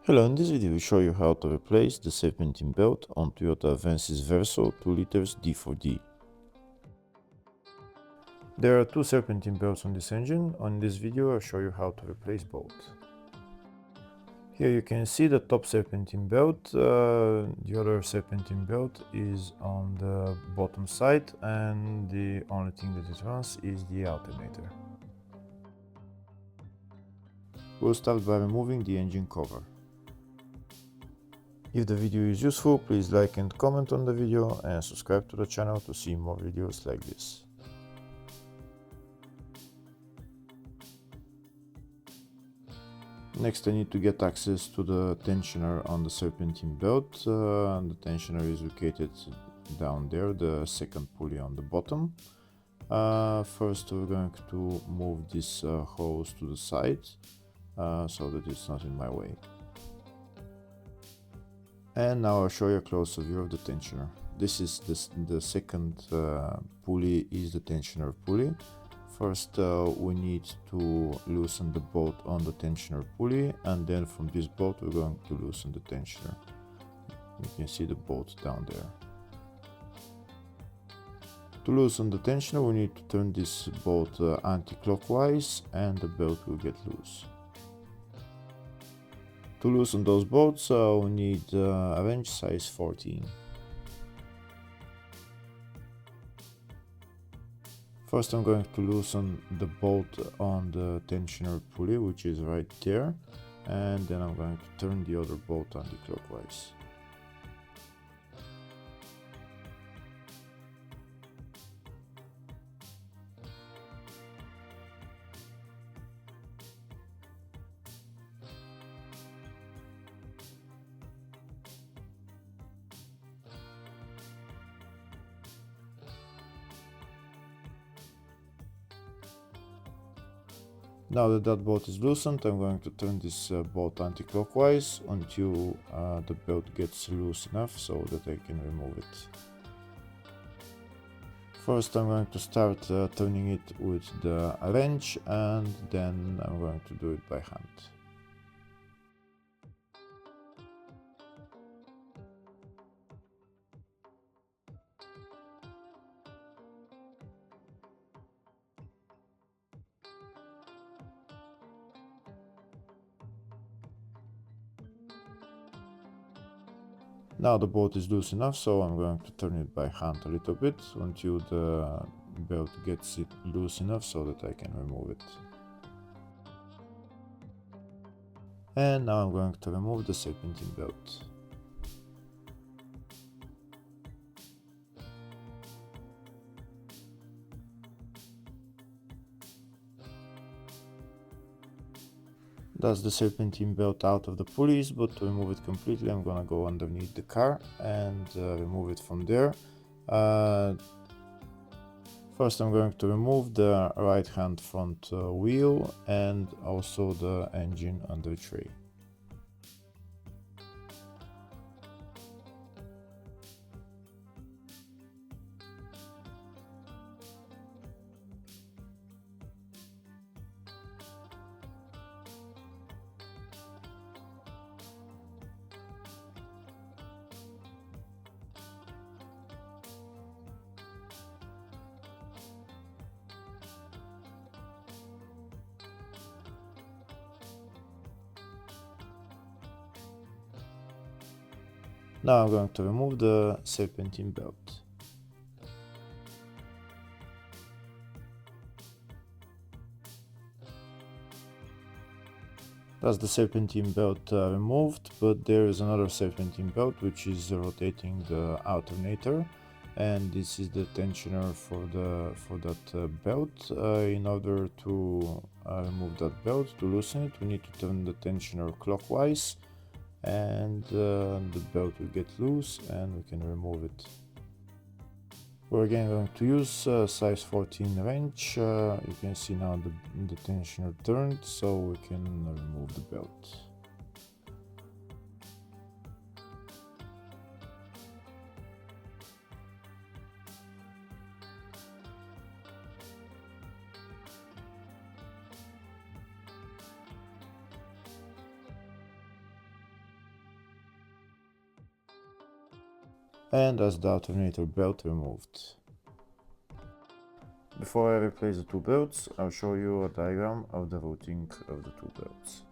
Hello, in this video we show you how to replace the serpentine belt on Toyota Avensis Verso 2 liters D-4D. There are two serpentine belts on this engine. On this video I'll show you how to replace both. Here you can see the top serpentine belt. The other serpentine belt is on the bottom side, and the only thing that it runs is the alternator. We'll start by removing the engine cover. If the video is useful, please like and comment on the video and subscribe to the channel to see more videos like this. Next I need to get access to the tensioner on the serpentine belt. The tensioner is located down there, the second pulley on the bottom. First we're going to move this hose to the side so that it's not in my way. And now I'll show you a closer view of the tensioner. This is the second pulley is the tensioner pulley. First we need to loosen the bolt on the tensioner pulley, and then from this bolt we're going to loosen the tensioner. You can see the bolt down there. To loosen the tensioner we need to turn this bolt anti-clockwise and the belt will get loose. To loosen those bolts we need a wrench size 14. First I'm going to loosen the bolt on the tensioner pulley, which is right there, and then I'm going to turn the other bolt anti-clockwise. Now that that bolt is loosened, I'm going to turn this bolt anti-clockwise until the belt gets loose enough so that I can remove it. First I'm going to start turning it with the wrench, and then I'm going to do it by hand. Now the bolt is loose enough, so I'm going to turn it by hand a little bit until the belt gets it loose enough so that I can remove it. And now I'm going to remove the serpentine belt. That's the serpentine belt out of the pulleys, but to remove it completely I'm gonna go underneath the car and remove it from there. First I'm going to remove the right hand front wheel and also the engine under tray. Now I'm going to remove the serpentine belt. That's the serpentine belt removed, but there is another serpentine belt which is rotating the alternator, and this is the tensioner for that belt. In order to remove that belt, to loosen it, we need to turn the tensioner clockwise, and the belt will get loose and we can remove it. We're again going to use size 14 wrench. You can see now the tensioner turned, so we can remove the belt. and as the alternator belt removed. Before I replace the two belts, I'll show you a diagram of the routing of the two belts.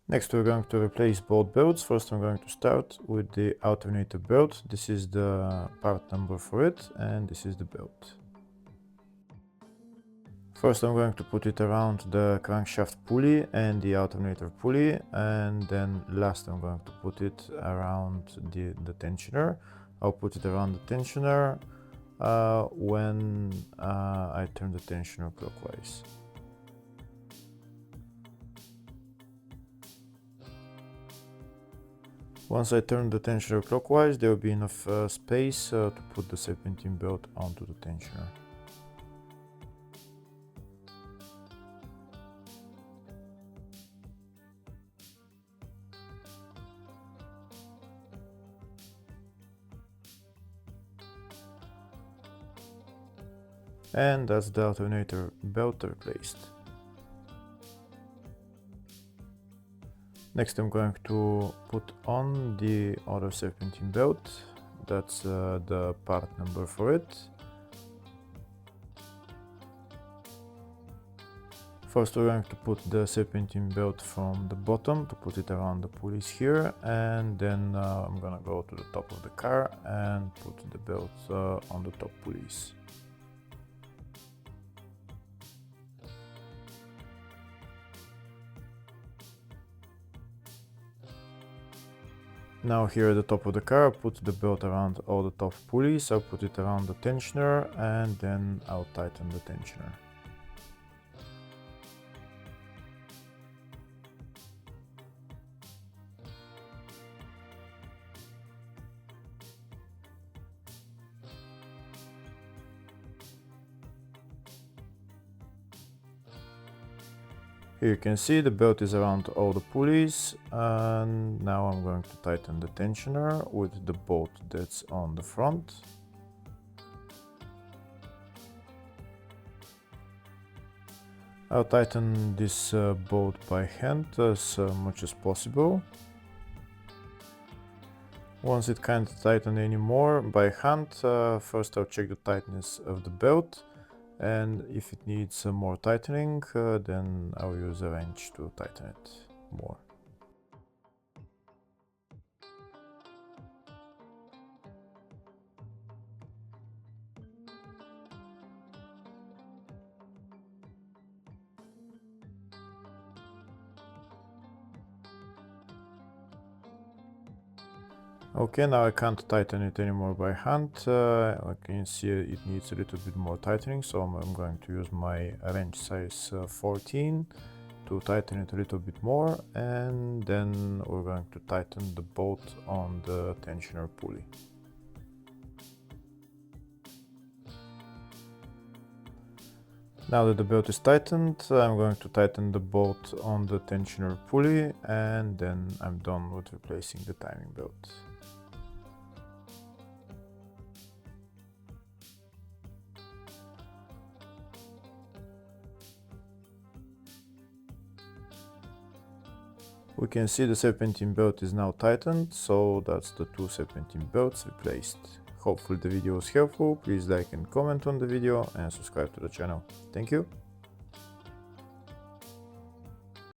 Next we're going to replace both belts. First I'm going to start with the alternator belt. This is the part number for it, and this is the belt. First I'm going to put it around the crankshaft pulley and the alternator pulley, and then last I'm going to put it around the tensioner. I'll put it around the tensioner when I turn the tensioner clockwise. Once I turn the tensioner clockwise, there will be enough space to put the serpentine belt onto the tensioner. And that's the alternator belt replaced. Next I'm going to put on the other serpentine belt. That's the part number for it. First we're going to put the serpentine belt from the bottom to put it around the pulleys here, and then I'm gonna go to the top of the car and put the belt on the top pulleys. Now here at the top of the car, I'll put the belt around all the top pulleys. I'll put it around the tensioner, and then I'll tighten the tensioner. Here you can see the belt is around all the pulleys, and now I'm going to tighten the tensioner with the bolt that's on the front. I'll tighten this bolt by hand as much as possible. Once it can't tighten anymore by hand, first I'll check the tightness of the belt. And if it needs more tightening, then I'll use a wrench to tighten it more. Okay, now I can't tighten it anymore by hand. Like you can see, it needs a little bit more tightening, so I'm going to use my wrench size 14 to tighten it a little bit more, and then we're going to tighten the bolt on the tensioner pulley. Now that the belt is tightened, I'm going to tighten the bolt on the tensioner pulley, and then I'm done with replacing the timing belt. We can see the serpentine belt is now tightened, so that's the two serpentine belts replaced. Hopefully the video was helpful. Please like and comment on the video and subscribe to the channel. Thank you.